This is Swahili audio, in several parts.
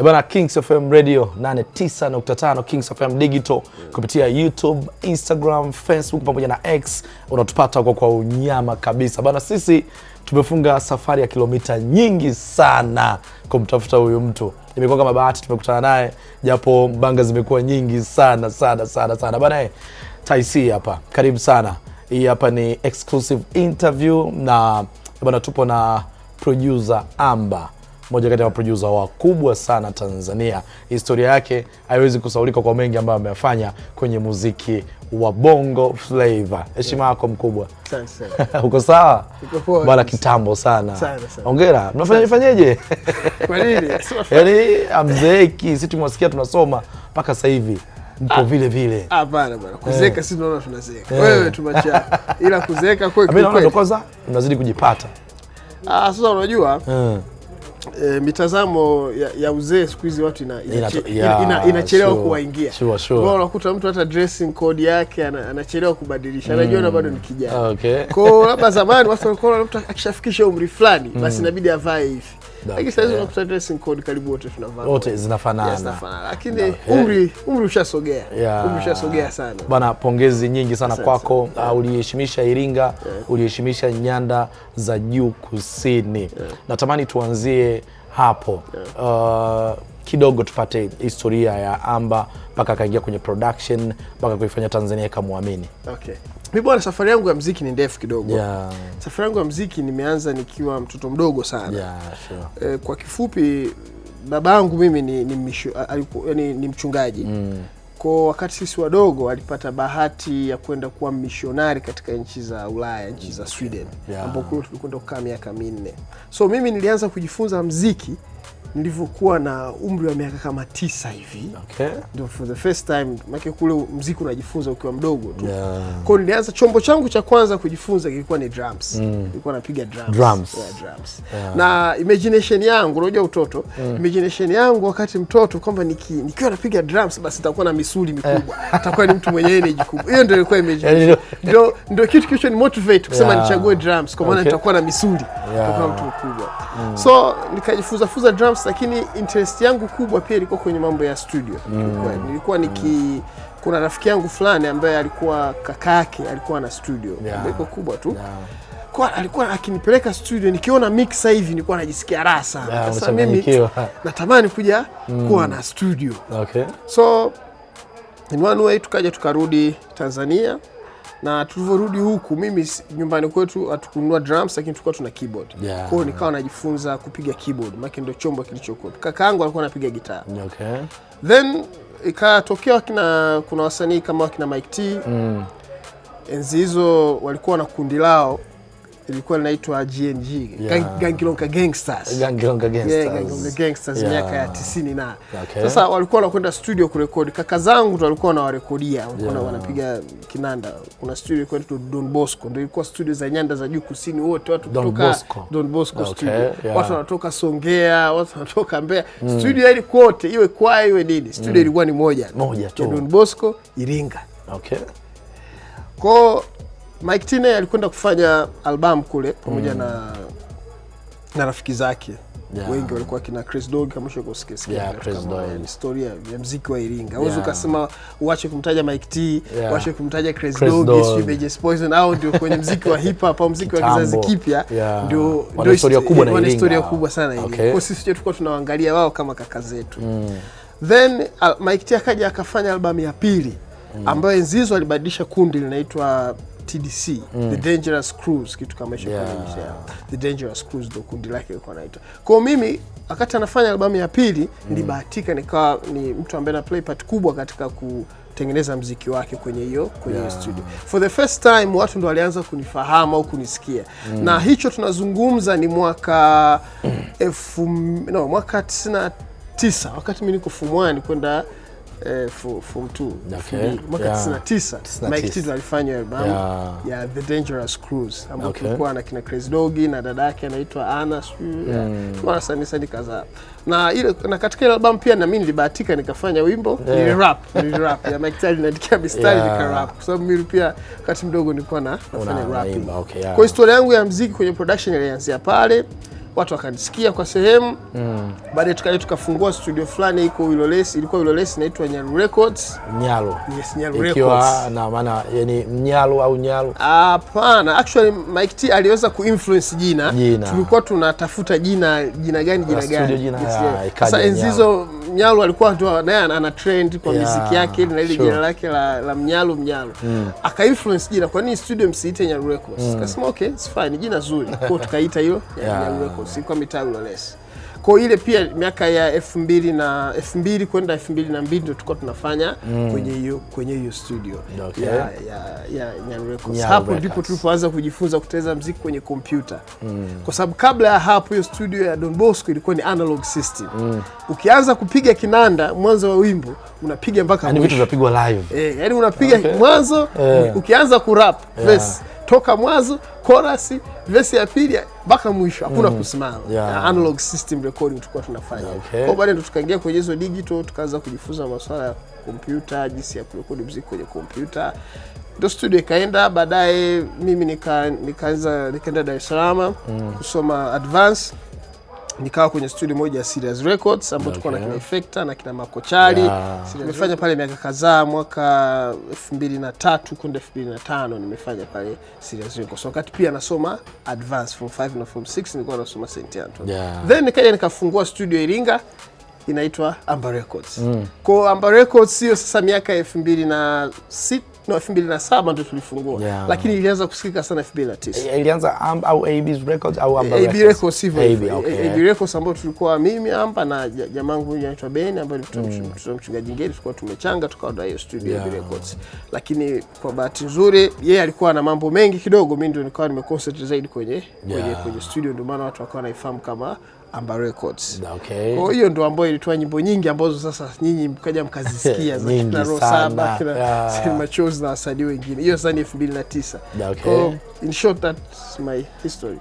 Bana, Kings FM Radio 89.5, Kings FM Digital kupitia YouTube, Instagram, Facebook pamoja na X unatupata kwa unyama kabisa. Bana, sisi tumefunga safari ya kilomita nyingi sana kumtafuta huyu mtu. Imekuwa kama bahati tumekutana naye japo mbanga zimekuwa nyingi sana. Bana, Taisi hapa. Karibu sana. Hii hapa ni exclusive interview na bana, tupo na producer Amba, mmoja kati ya producer wakubwa sana Tanzania. Historia yake haiwezi kusahaulika kwa mengi ambayo ameyafanya kwenye muziki wa Bongo Flava. Heshima yako mkubwa. Asante. Uko sawa? Uko Bana, kitambo sana. Sana. Hongera. Mnafanyaje? Kwa nini? Yaani amzeeki, sisi tumewasikia tunasoma mpaka sasa hivi. Mko vile vile. Bana. Kuzeeka sisi tunaona tunazeeka. Wewe tumacha. Ila kuzeeka kwa kweli. Mimi naona kwanza unazidi kujipata. Sasa unajua mitazamo ya uzee siku hizi watu inachelewa kuwaingia. Sure. Wao unakuta mtu hata dressing code yake anachelewa kubadilisha. Anajiona bado ni kijana. Okay. Kwa labda zamani watu walikuwa mtu akishafikisha umri fulani basi inabidi avae hivi. Lakini sasa unakuta dressing code karibu wote tunavaa. Wote zinafanana. Zinafanana. Lakini umri ushasogea. Umri ushasogea sana. Bana, pongezi nyingi sana kwako. Uliheshimisha Iringa, uliheshimisha nyanda za juu kusini. Natamani tuanzie hapo. Kidogo tupate historia ya Amba mpaka akaingia kwenye production mpaka kuifanya Tanzania ikamwamini. Okay. Mimi bwana, safari yangu ya muziki ni ndefu kidogo. Safari yangu ya muziki nimeanza nikiwa mtoto mdogo sana. Sure. Kwa kifupi, babangu mimi ni mchungaji. Kwa wakati sisi wadogo alipata bahati ya kwenda kuwa missionary katika nchi za Ulaya, nchi za Sweden, ambapo tulikwenda kukaa miaka 4. So mimi nilianza kujifunza muziki nilivyokuwa na umri wa miaka kama 9 hivi. Okay. Ndio for the first time, maana kule muziki unajifunza ukiwa mdogo tu. Kwa nilianza, chombo changu cha kwanza kujifunza kilikuwa ni drums. Nilikuwa napiga drums. Na imagination yangu, unajua utoto, imagination yangu wakati mtoto kwamba nikiwa napiga drums basi nitakuwa na misuli mikubwa. Nitakuwa ni mtu mwenye energy kubwa. Hiyo ndio ilikuwa imagination. Ndio kitu kilicho ni motivate kusema nichague drums kwa maana nitakuwa na misuli kama mtu mkubwa. So nikajifunza drums, lakini interest yangu kubwa pia ilikuwa kwenye mambo ya studio. Nilikuwa kuna rafiki yangu fulani ambaye alikuwa kakake alikuwa na studio iko kubwa tu. Kwa alikuwa akinipeleka studio, nikiona mixer hivi nilikuwa najisikia raha sana. Sasa mimi natamani kuja kuwa na studio. Okay. So in one way tukarudi Tanzania. Na tulivyorudi huku, mimi nyumbani kwetu hatukununua drums, lakini tulikuwa tuna keyboard. Kwa hiyo nikawa najifunza kupiga keyboard, maana ndio chombo kilichokuwa. Kakaangu alikuwa anapiga gitaa. Okay. Then ikatokea kuna wasanii kama kina Mike T. Enzi hizo walikuwa na kundi lao, ilikuwa linaitwa GNG, Gangilonga Gangsters. Gangilonga Gangsters miaka ya 90 na. Sasa walikuwa wanakwenda studio kurekodi. Kaka zangu ndo walikuwa wanawarekodia, walikuwa wanapiga kinanda. Kuna studio inaitwa Don Bosco, ndio ilikuwa studio za nyanda za juu kusini, wote watu kutoka Don Bosco studio. Watu wanatoka Songea, watu wanatoka Mbeya. Studio ile kote, iwe kwaya iwe nini, studio ilikuwa ni moja tu, Don Bosco, Iringa. Okay. Kwa Mike Tine alikwenda kufanya album kule pamoja na rafiki zake. Wengi walikuwa kina Chris Dog, kama ushakosikia historia ya muziki wa Iringa. Huwezi ukasema uache kumtaja Mike T, uache kumtaja Chris Dog, Sweet Poison au ndio kwenye muziki wa hip hop au muziki wa kizazi kipya ndio historia kubwa na Iringa. Historia kubwa sana Iringa. Kwa sisi tulikuwa tunawaangalia wao kama kaka zetu. Then Mike T akaja akafanya album ya pili ambayo Nzizo alibadilisha kundi linaitwa TDC, The Dangerous Cruise, kitu kama hicho The Dangerous Cruise ndio kundi lake lilikuwa naitwa. Kwa mimi wakati anafanya albamu ya pili nilibahatika nikawa ni mtu ambaye na play part kubwa katika kutengeneza muziki wake kwenye hiyo studio. For the first time watu ndo walianza kunifahamu au kunisikia. Na hicho tunazungumza ni mwaka mwaka 99, wakati mimi niko form 1 kwenda form 2. Mwaka 99 Mike T alifanya album ya The Dangerous Cruise ambapo kulikuwa na kina Chris Dogi na dada yake anaitwa Anna. Kwa sani kadhaa. Na katika ile album pia na mimi nilibahatika nikafanya wimbo, nilirap ya Mike T aliniandikia mistari nikarap. Kwa sababu mimi pia wakati mdogo nilikuwa nafanya rapping. Kwa historia yangu ya muziki kwenye production ilianzia pale. watu wakanisikia kwa sehemu. Baadaye tukaja tukafungua studio fulani iko Ilolesi, ilikuwa Ilolesi, inaitwa Nyaru Records. Nyaru. Yes, Nyaru Records. Ikiwa na maana yani Mnyalu au Nyaru? Hapana, actually Mike T aliweza kuinfluence jina. Tulikuwa tunatafuta jina gani. Sasa enzi hizo Mnyalu alikuwa tu naye ana trend kwa muziki yake na ile jina lake la Mnyalu. Aka influence jina, kwa nini studio msiite Nyaru Records? Akasema okay, it's fine, jina zuri. Kwa tukaita hilo Nyaru Records, ilikuwa mitaa Ilolesi. Kwa ile pia miaka ya 2000 kwenda 2002 ndio tulikuwa tunafanya kwenye hiyo studio ya Nyaru Records. Hapo ndipo tulipoanza kujifunza kutengeneza muziki kwenye kompyuta. Kwa sababu kabla ya hapo hiyo studio ya Don Bosco ilikuwa ni analog system. Ukianza kupiga kinanda mwanzo wa wimbo unapiga mpaka mwisho. Vitu vinapigwa live. Yaani unapiga mwanzo, ukianza kurap verse toka mwanzo, chorus, verse ya pili mpaka mwisho, hakuna kusimama. Analog system recording tulikuwa tunafanya. Kwa baadaye ndo tukaingia kwenye hizo digital, tukaanza kujifunza masuala ya kompyuta, jinsi ya kurekodi muziki kwenye kompyuta. Ndio studio ikaenda. Baadaye mimi nikaenda Dar es Salaam kusoma advance. Nikawa kwenye studio moja ya Serious Records ambapo tulikuwa na kina Effecta na kina Makochari. Nimefanya pale miaka kadhaa, mwaka 2003 kwenda 2005 nimefanya pale Serious Records. Wakati pia nasoma advance form 5 na form 6 nilikuwa nasoma St. Anthony. Then nikaja nikafungua studio Iringa inaitwa Amba Records. Kwa Amba Records hiyo sasa miaka 2007 ndio tulifungua. Lakini ilianza kusikika sana 2009. Ilianza Amba au AB's Records au Amba Records? AB Records hivyo. AB Records ambao tulikuwa mimi Amba na jamangu anaitwa Ben ambaye ni mchungaji ngeli, tulikuwa tumechanga tukaoda hiyo studio AB Records. Lakini kwa bahati nzuri yeye alikuwa na mambo mengi kidogo, mimi ndio nikawa nimeconcentrate zaidi kwenye studio, ndio maana watu wakawa wanaifahamu kama Amba Records. Kwa hiyo ndo ambayo ilitoa nyimbo nyingi ambazo sasa nyinyi mkaja mkazisikia za kina Roho Saba, kina Sema Chozi na wasanii wengine. Hiyo sasa ni 2009. So in short that's my history.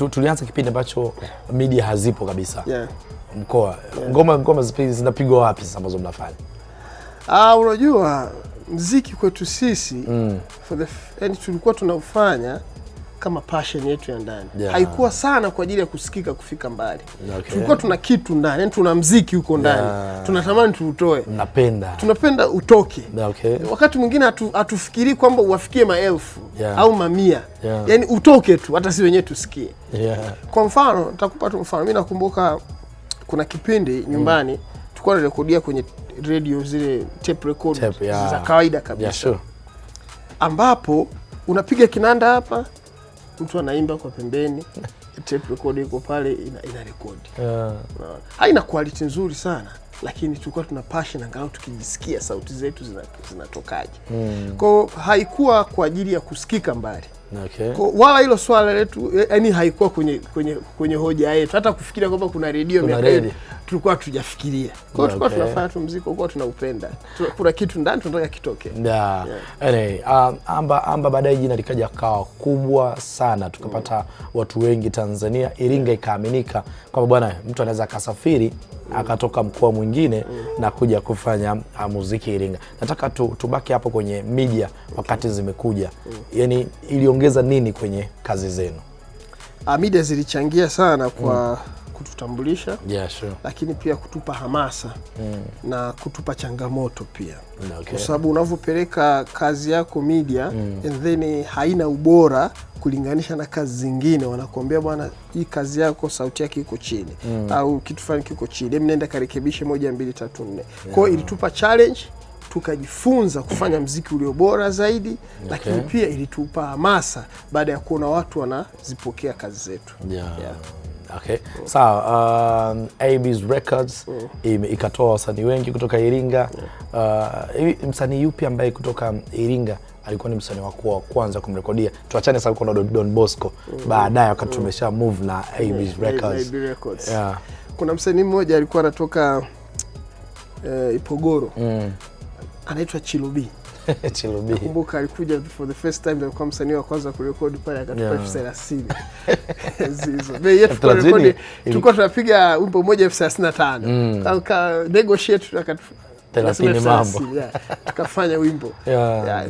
Tulianza kipindi ambacho media hazipo kabisa. Mkoa. Ngoma zinapigwa wapi sasa ambazo mnafanya? Unajua muziki kwetu sisi yani tulikuwa tunaufanya kama passion yetu ya ndani. Haikuwa sana kwa ajili ya kusikika kufika mbali. Tulikuwa tuna kitu ndani, yani tuna muziki huko ndani. Tunatamani tuutoe. Tunapenda utoke. Wakati mwingine hatufikiri kwamba uwafikie maelfu au mamia. Yani utoke tu, hata si wenyewe tusikie. Kwa mfano, nitakupa tu mfano. Mimi nakumbuka kuna kipindi nyumbani tulikuwa tunarekodia kwenye radio, zile tape record za kawaida kabisa. Ambapo unapiga kinanda hapa, mtu anaimba kwa pembeni, tape recorder iko pale ina rekodi. Haina quality nzuri sana, lakini tulikuwa tuna passion angalau tukijisikia sauti zetu zinatokaje. Kwa haikuwa kwa ajili ya kusikika mbali. Kwa wala hilo swala letu yani haikuwa kwenye hoja yetu, hata kufikiria kwamba kuna radio tulikuwa tujafikiria. Kwa tulikuwa tunafanya tu muziki kwa tunaupenda. Kuna kitu ndani tunataka kitoke. Anyway, Amba baadaye jina likaja kawa kubwa sana, tukapata watu wengi Tanzania. Iringa ikaaminika kwamba bwana mtu anaweza akasafiri akatoka mkoa mwingine na kuja kufanya muziki Iringa. Nataka tubaki hapo kwenye media wakati zimekuja. Yani iliongeza nini kwenye kazi zenu? Media zilichangia sana kwa kututambulisha, lakini pia kutupa hamasa na kutupa changamoto pia. Kwa sababu unavyopeleka kazi yako media and then haina ubora kulinganisha na kazi zingine, wanakuambia bwana hii kazi yako sauti yake iko chini au kitu fulani kiko chini, hebu nenda karekebishe 1 2 3 4. Kwa hiyo ilitupa challenge, tukajifunza kufanya muziki ulio bora zaidi, lakini pia ilitupa hamasa baada ya kuona watu wanazipokea kazi zetu. Sawa, AB's Records ikatoa wasanii wengi kutoka Iringa. Msanii yupi ambaye kutoka Iringa alikuwa ni msanii wako wa kwanza kumrekodia? Tuachane sasa kwa Don Bosco. Baadaye wakati tumesha move na AB's Records. Kuna msanii mmoja alikuwa anatoka Ipogoro. Anaitwa Chilubi. Chilubi. Nakumbuka alikuja for the first time, alikuwa msanii wa kwanza kurekodi pale, akatupa 30,000. Zizo. Bei yetu kwa rekodi tulikuwa tunapiga wimbo mmoja 35. Negotiate 30 mambo. Tukafanya wimbo.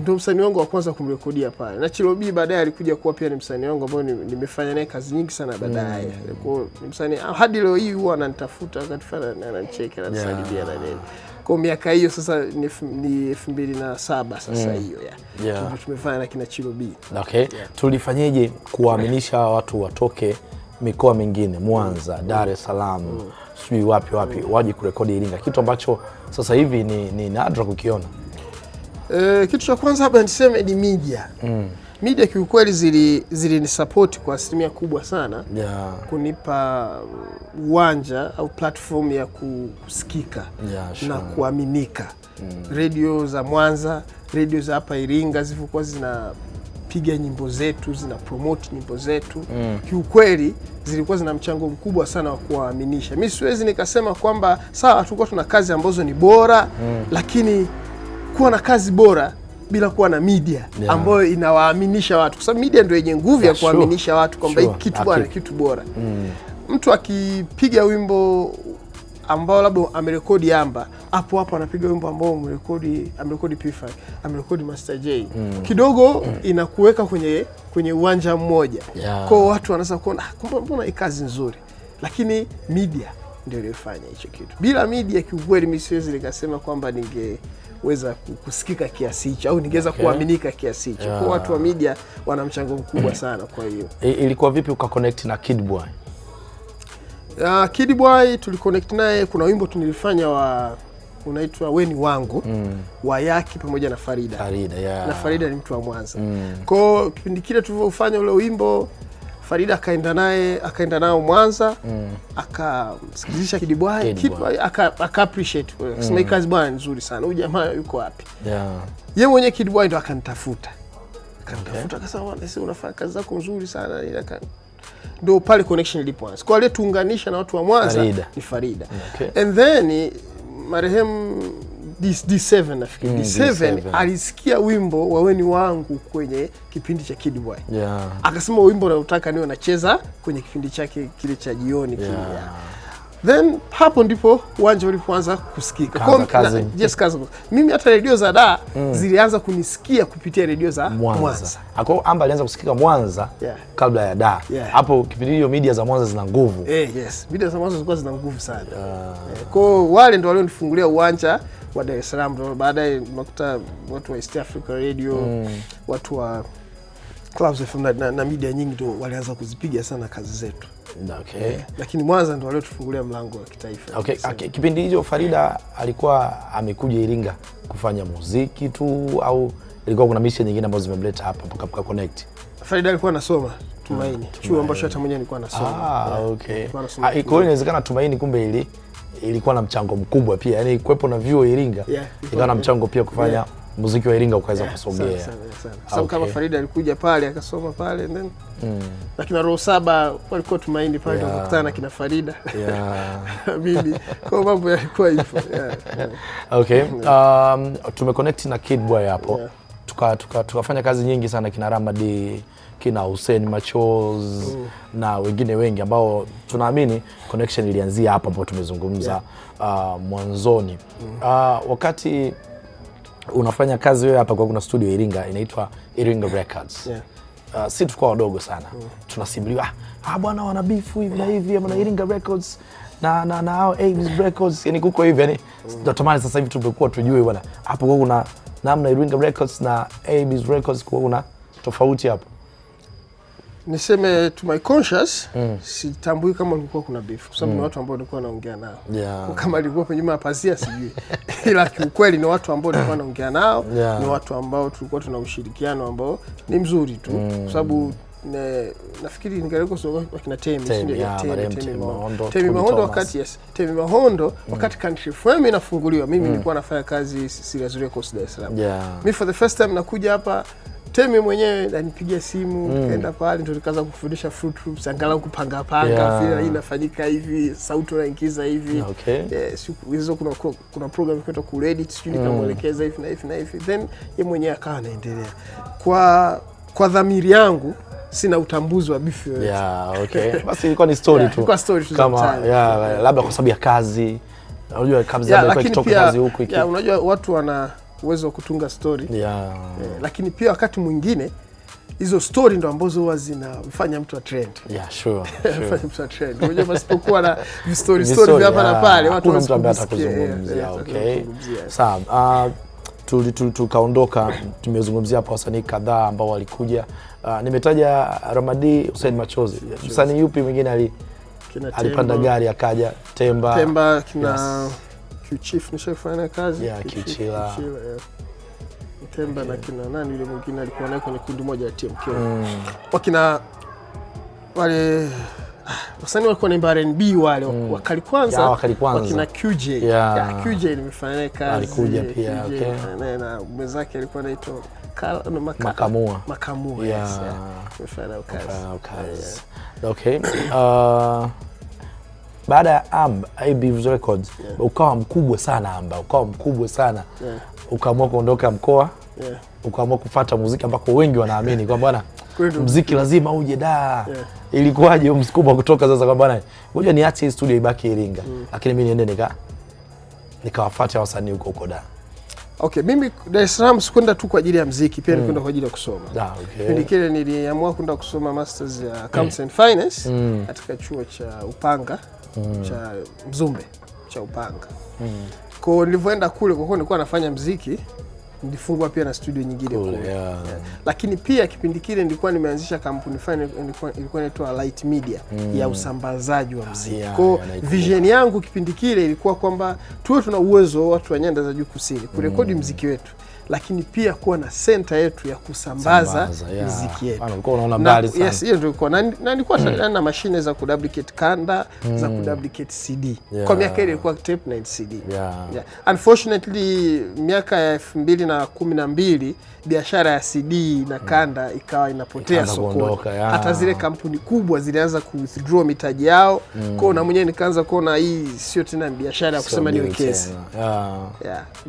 Ndio msanii wangu wa kwanza kumrekodia pale. Na Chilobi baadaye alikuja kuwa pia ni msanii wangu ambao nimefanya naye kazi nyingi sana baadaye. Kwa ni msanii hadi leo hii huwa ananitafuta wakati fulani ananicheka na kusaidia na nini. Kwa miaka hiyo sasa ni 2007 sasa hiyo tumefanya na kina Chilobi. Okay. Tulifanyeje kuwaaminisha watu watoke mikoa mingine, Mwanza, Dar es Salaam, sijui wapi waje kurekodi Iringa, kitu ambacho sasa hivi ni nadra kukiona? Kitu cha kwanza hapa niseme ni media. Media kiukweli zili support kwa asilimia kubwa sana kunipa uwanja au platform ya kusikika na kuaminika. Radio za Mwanza, radio za hapa Iringa zilikuwa zinapiga nyimbo zetu, zina promote nyimbo zetu. Kiukweli zilikuwa zina mchango mkubwa sana wa kuwaaminisha. Mimi siwezi nikasema kwamba sawa tulikuwa tuna kazi ambazo ni bora, lakini kuwa na kazi bora bila kuwa na media ambayo inawaaminisha watu, kwa sababu media ndio yenye nguvu ya kuaminisha watu kwamba hiki kitu bwana kitu bora. Mtu akipiga wimbo ambao labda amerekodi Amba, hapo anapiga wimbo ambao amerekodi P5, amerekodi Master J, kidogo inakuweka kwenye uwanja mmoja. Kwa watu wanaanza kuona mbona hii kazi nzuri, lakini media ndio ilifanya hicho kitu. Bila media kiukweli mimi siwezi nikasema kwamba ningeweza kusikika kiasi hicho au ningeweza kuaminika kiasi hicho. Kwa watu wa media wana mchango mkubwa sana. Kwa hiyo ilikuwa vipi ukaconnect na Kid Boy? Kid Boy tuliconnect naye, kuna wimbo tunilifanya unaitwa Weni Wangu wa Yaki pamoja na Farida. Na Farida ni mtu wa Mwanza. Kwa kipindi kile tulivyofanya ule wimbo, Farida akaenda nao Mwanza, akasikilizisha Kid Boy, aka appreciate, akasema kazi bwana nzuri sana, huyu jamaa yuko wapi? Yeye mwenyewe Kid Boy ndo akanitafuta akasema sasa unafanya kazi zako nzuri sana, ndio pale connection ilipoanza. Kwa hiyo tuunganisha na watu wa Mwanza ni Farida. And then marehemu D7 nafikiri D7 alisikia wimbo wa Weni Wangu kwenye kipindi cha Kid Boy. Akasema wimbo nautaka niwe nacheza kwenye kipindi chake kile cha jioni kile. Then hapo ndipo uwanja ulipoanza kusikika. Kazi. Mimi hata redio za Dar zilianza kunisikia kupitia redio za Mwanza. Hapo Amba alianza kusikika Mwanza kabla ya Dar. Hapo kipindi hiyo media za Mwanza zina nguvu. Media za Mwanza zilikuwa zina nguvu sana. Kwa wale ndio walionifungulia uwanja wa Dar es Salaam. Baadaye nakuta watu wa East Africa Radio, watu wa Clouds FM na media nyingi ndio walianza kuzipiga sana kazi zetu. Lakini Mwanza ndio waliotufungulia mlango wa kitaifa. Kipindi hicho Farida alikuwa amekuja Iringa kufanya muziki tu au ilikuwa kuna mission nyingine ambazo zimemleta hapa mpaka connect? Farida alikuwa anasoma Tumaini, chuo ambacho hata mwenyewe nilikuwa nasoma. Kwa hiyo inawezekana Tumaini kumbe ilikuwa na mchango mkubwa pia, yani kuwepo na vyuo Iringa ilikuwa na mchango pia kufanya muziki wa Iringa ukaweza kusogea. Sababu kama Farida alikuja pale akasoma pale then lakini roho 7 walikuwa Tumaini pale wakakutana na kina Farida. Mimi kwa mambo yalikuwa hivyo. Tumeconnect na Kid Boy hapo. Tukafanya kazi nyingi sana, kina Ramadi, kina Hussein Machoz na wengine wengi ambao tunaamini connection ilianzia hapa ambapo tumezungumza mwanzoni. Wakati unafanya kazi wewe hapa, kwa kuna studio Iringa inaitwa Iringa Records. Si tulikuwa wadogo sana. Tunasimuliwa bwana wana beef hivi na hivi na Iringa Records na hao Abe's Records, yani kuko hivi, yani natamani sasa hivi tumekuwa tujue bwana hapo kuna namna Iringa Records na Abe's Records kuna tofauti hapo. Niseme to my conscious, sitambui kama kulikuwa kuna beef, kwa sababu ni watu ambao nilikuwa naongea nao. Kama ilikuwa kwenye nyuma ya pazia sijui. Ila kiukweli ni watu ambao nilikuwa naongea nao, ni watu ambao tulikuwa tuna ushirikiano ambao ni mzuri tu. Kwa sababu nafikiri ningeleko sio wakina Temi Mahondo wakati Country FM inafunguliwa, mimi nilikuwa nafanya kazi Serious Records Dar es Salaam. Mimi for the first time nakuja hapa, Temi mwenyewe ananipigia simu, kaenda pale ndio nikaanza kufundisha Fruit Loops, angalau kupanga vile inafanyika hivi, sauti unaingiza hivi. Hizo kuna program inaitwa ku edit, sijui nikamuelekeza hivi na hivi. Then yeye mwenyewe akawa anaendelea. Kwa dhamiri yangu sina utambuzi wa beef yoyote. Basi ilikuwa ni story tu. Ilikuwa story tu kama labda kwa sababu ya kazi Unajua kabisa lakini kutoka kazi huku iki. Unajua watu wana uwezo wa kutunga story. Lakini pia wakati mwingine hizo story ndo ambazo huwa zinafanya mtu a trend. Sure. Fanya mtu a trend. Unajua pasipokuwa na story hapa na pale watu watakuzungumzia. Okay. Sawa. Tukaondoka, tumezungumzia hapa wasanii kadhaa ambao walikuja. Nimetaja Ramadi, Hussein Machozi. Msanii yupi mwingine alipanda gari akaja? Temba kina Q-Chief nishafanya kazi. Q-Chila. Temba na kina nani yule mwingine alikuwa naye kwenye kundi moja ya TMK. Wakina wale wasanii walikuwa naimba R&B wale wakali kwanza. Wakina QJ. QJ nimefanya naye kazi. Alikuja pia, okay. Na mwenzake alikuwa anaitwa Makamua. Nimefanya naye kazi. Okay. Baada ya Ibs Records ukawa mkubwa sana ukaamua kuondoka mkoa, ukaamua kufuata muziki ambako wengi wanaamini kwa bwana muziki lazima uje da. Ilikuwaje msukumo kutoka sasa kwa bwana ngoja niache studio ibaki Iringa, lakini mimi niende nikawafuata wasanii huko da? Okay, mimi Dar es Salaam sikwenda tu kwa ajili ya muziki, pia nilikwenda kwa ajili ya kusoma. Kipindi kile niliamua kwenda kusoma masters ya Accounts and Finance katika chuo cha Upanga cha Mzumbe cha Upanga. Kwa nilivyoenda kule kwa nilikuwa nafanya muziki, nilifungua pia na studio nyingine kule. Lakini pia kipindi kile nilikuwa nimeanzisha kampuni fulani ilikuwa inaitwa Light Media ya usambazaji wa muziki. Kwa vision yangu kipindi kile ilikuwa kwamba tuwe tuna uwezo watu wa nyanda za juu kusini kurekodi muziki wetu, lakini pia kuwa na center yetu ya kusambaza muziki yetu. Ulikuwa unaona mbali sana. Yes, hiyo ndio ilikuwa. Na nilikuwa na mashine za kuduplicate kanda, za kuduplicate CD. Kwa miaka ile ilikuwa tape na CD. Unfortunately miaka ya 2012 biashara ya CD na kanda ikawa inapotea sokoni. Hata zile kampuni kubwa zilianza ku-withdraw mitaji yao. Kwa na mwenyewe nikaanza kuona hii sio tena biashara ya kusema niwekeze.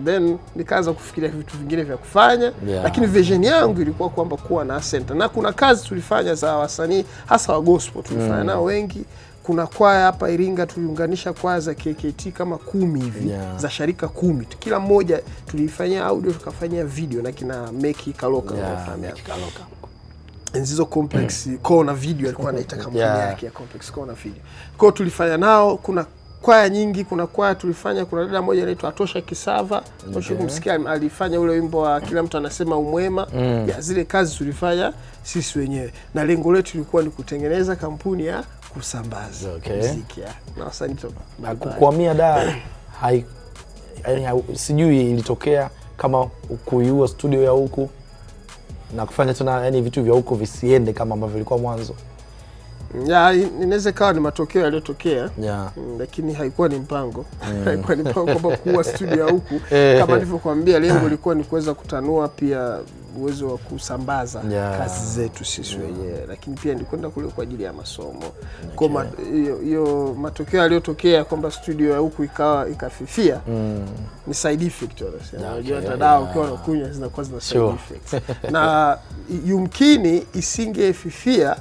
Then nikaanza kufikiria vitu vingine vya kufanya, lakini vision yangu ilikuwa kwamba kuwa na center. Na kuna kazi tulifanya za wasanii hasa wa gospel tulifanya nao wengi. Kuna kwaya hapa Iringa tuliunganisha kwaya za KKT kama 10 hivi za sharika 10. Kila mmoja tulifanyia audio tukafanyia video na kina Meki Kaloka Enzizo Complex Corner Video alikuwa anaita kampuni yake ya Complex Corner Video. Kwa hiyo tulifanya nao. Kuna kwaya nyingi, kuna kwaya tulifanya, kuna dada moja anaitwa Atosha Kisava, kumsikia alifanya ule wimbo wa kila mtu anasema umwema. Zile kazi tulifanya sisi wenyewe, na lengo letu lilikuwa ni kutengeneza kampuni ya kusambaza muziki na wasanii. Kuhamia da sijui ilitokea kama kuiua studio ya huku na kufanya tena vitu vya huku visiende kama ambavyo vilikuwa mwanzo. Inaweza kawa ni matokeo yaliyotokea, lakini haikuwa ni mpango. Haikuwa ni mpango kwamba kuwa studio huku. Kama nilivyokuambia, lengo lilikuwa ni kuweza kutanua pia uwezo wa kusambaza kazi zetu sisi wenyewe, lakini pia nilikwenda kule kwa ajili ya masomo. Kwa hiyo matokeo yaliyotokea kwamba studio ya huku ikafifia ni side effect wanasema. Unajua hata dawa ukiwa unakunywa zinakuwa zina side effects. Na yumkini isingefifia,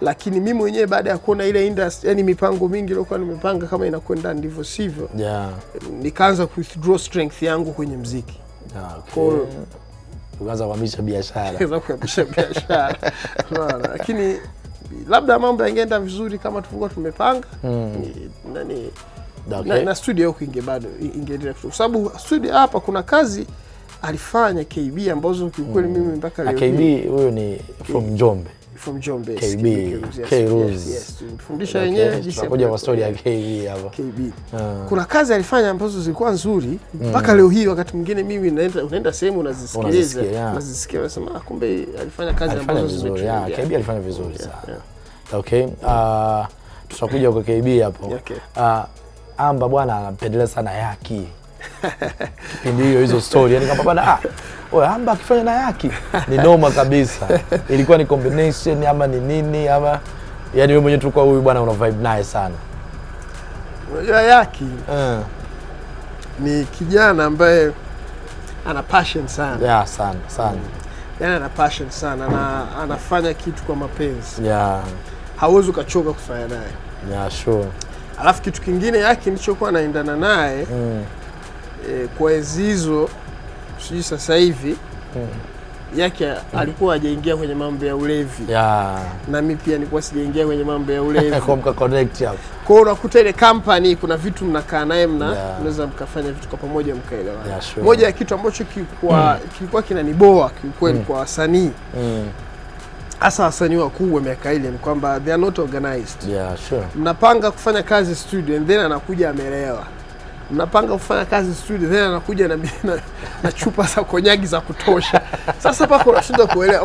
lakini mimi mwenyewe baada ya kuona ile industry, mipango mingi iliyokuwa nimepanga kama inakwenda ndivyo sivyo, nikaanza ku withdraw strength yangu kwenye muziki. Kwa ukaanza kuhamisha biashara. Lakini labda mambo yangeenda vizuri kama tulikuwa tumepanga. Na studio huko ingeendelea kwa sababu studio hapa kuna kazi alifanya KB ambazo kiukweli mimi mpaka leo. KB huyo ni from Njombe. From Njombe. KB. Yes. Fundisha yenyewe jinsi ya kuja story ya KB hapa. KB. Kuna kazi alifanya ambazo zilikuwa nzuri mpaka leo hii. Wakati mwingine mimi unaenda sehemu unazisikiliza, unazisikia unasema kumbe alifanya kazi ambazo vizuri. KB alifanya vizuri sana. Okay. Tutakuja kwa KB hapo. Amba bwana anapendelea sana Yaki. Kipindi hizo story kama bwana Amba akifanya na Yaki ni noma kabisa. Ilikuwa ni combination ama ni nini ama wewe mwenyewe tulikuwa huyu bwana una vibe naye sana. Unajua Yaki ni kijana ambaye ana passion sana. Sana. Ana passion sana na anafanya kitu kwa mapenzi. Hauwezi ukachoka kufanya naye. Sure. Alafu kitu kingine Yaki nilichokuwa naendana naye kwa enzi hizo, sijui sasa hivi Yaki alikuwa hajaingia kwenye mambo ya ulevi. Na mimi pia nilikuwa sijaingia kwenye mambo ya ulevi. Kwa mka connect hapo. Kwa hiyo unakuta ile company kuna vitu mnakaa naye mnaweza mkafanya vitu kwa pamoja mkaelewana. Sure. Moja ya kitu ambacho kilikuwa kinaniboa kiukweli kwa wasanii. Hasa wasanii wakubwa miaka ile ni kwamba they are not organized. Sure. Mnapanga kufanya kazi studio and then anakuja amelewa. Mnapanga kufanya kazi studio then anakuja na chupa za konyagi za kutosha. Sasa pako unashinda kuelewa.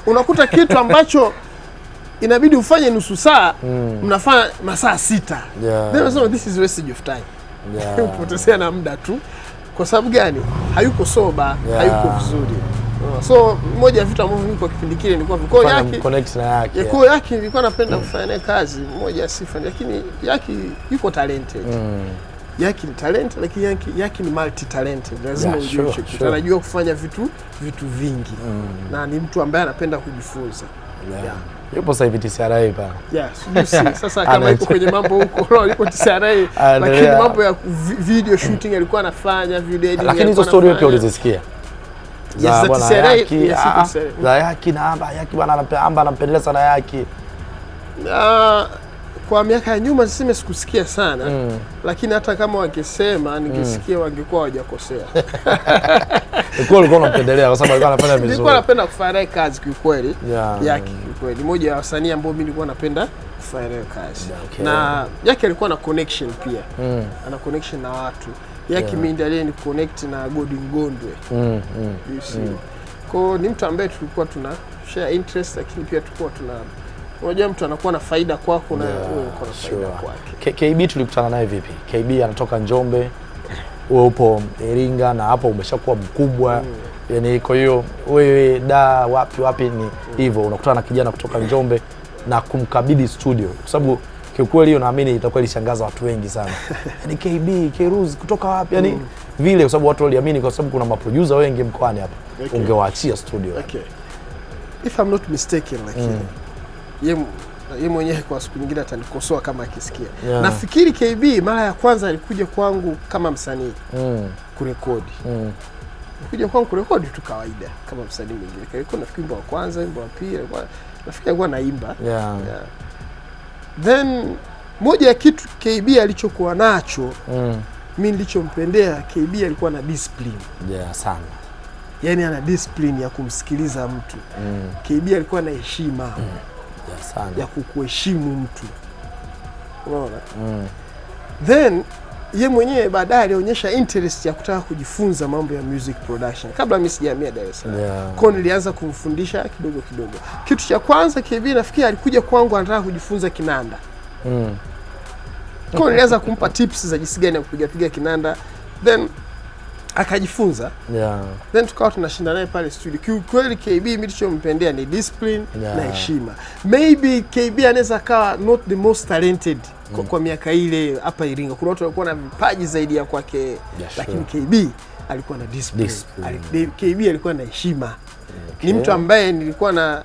Unakuta kitu ambacho inabidi ufanye nusu saa, mnafanya masaa 6. Then unasema this is wastage of time. Kupotezea na muda tu. Kwa sababu gani? Hayuko soba, hayuko vizuri. So moja ya vitu ambavyo mimi kwa kipindi kile nilikuwa viko Yaki connect na Yaki. Kwa Yaki nilikuwa napenda kufanya naye kazi, moja ya sifa, lakini Yaki yuko talented. Yaki ni talent, lakini Yaki ni multi talented. Lazima ujue anajua kufanya vitu vingi. Na ni mtu ambaye anapenda kujifunza. Yupo sasa hivi TCRA pale. Sasa kama yuko kwenye mambo huko, yuko TCRA, lakini mambo ya video shooting alikuwa anafanya, video editing. Lakini hizo story yote ulizisikia? Za bwana Yaki, za Yaki na Amba. Yaki bwana Amba anampendelea sana Yaki. Kwa miaka ya nyuma sikusikia sana, lakini hata kama wangesema ningesikia wangekuwa hawajakosea. Ulikuwa unampendelea kwa sababu alikuwa anafanya vizuri. Nilikuwa napenda kufanya naye kazi kiukweli. Yaki kiukweli moja ya wasanii ambao mimi nilikuwa napenda kufanya naye kazi. Na Yaki alikuwa na connection pia. Ana connection na watu. Yaki mimi ndiye aliyeni connect na Godi Ngondwe. You see. Kwa ni mtu ambaye tulikuwa tuna share interest, lakini pia tulikuwa unajua mtu anakuwa na faida kwako na wewe uko na faida kwake. KB tulikutana naye vipi? KB anatoka Njombe, wewe upo Iringa na hapo umeshakuwa mkubwa. Yani kwa hiyo wewe wapi ni hivyo unakutana na kijana kutoka Njombe na kumkabidhi studio. Kwa sababu kiukweli hiyo naamini itakuwa ilishangaza watu wengi sana. Yani KB, Keruzi kutoka wapi? Yani vile kwa sababu watu waliamini kwa sababu kuna maproducer wengi mkoani hapa. Ungewaachia studio. If I'm not mistaken lakini yeye mwenyewe kwa siku nyingine atanikosoa kama akisikia. Nafikiri KB mara ya kwanza alikuja kwangu kama msanii kurekodi. Alikuja kwangu kurekodi tu kawaida kama msanii mwingine. Alikuwa nafikiri wimbo wa kwanza, wimbo wa pili, nafikiri alikuwa naimba. Then moja ya kitu KB alichokuwa nacho, mimi nilichompendea KB alikuwa na discipline. Sana. Yani ana discipline ya kumsikiliza mtu. KB alikuwa na heshima. Sana. Ya kukuheshimu mtu. Unaona? Then ye mwenyewe baadaye alionyesha interest ya kutaka kujifunza mambo ya music production kabla mimi sijahamia Dar es Salaam. Kwa nilianza kumfundisha kidogo. Kitu cha kwanza KB nafikiri alikuja kwangu anataka kujifunza kinanda. Kwa nilianza kumpa tips za jinsi gani ya kupiga kinanda, then akajifunza. Then tukawa tunashinda naye pale studio. Kiukweli KB mimi nilichompendea ni discipline na heshima. Maybe KB anaweza kawa not the most talented kwa miaka ile hapa Iringa. Kuna watu walikuwa na vipaji zaidi ya kwake, lakini KB alikuwa na discipline. KB alikuwa na heshima. Ni mtu ambaye nilikuwa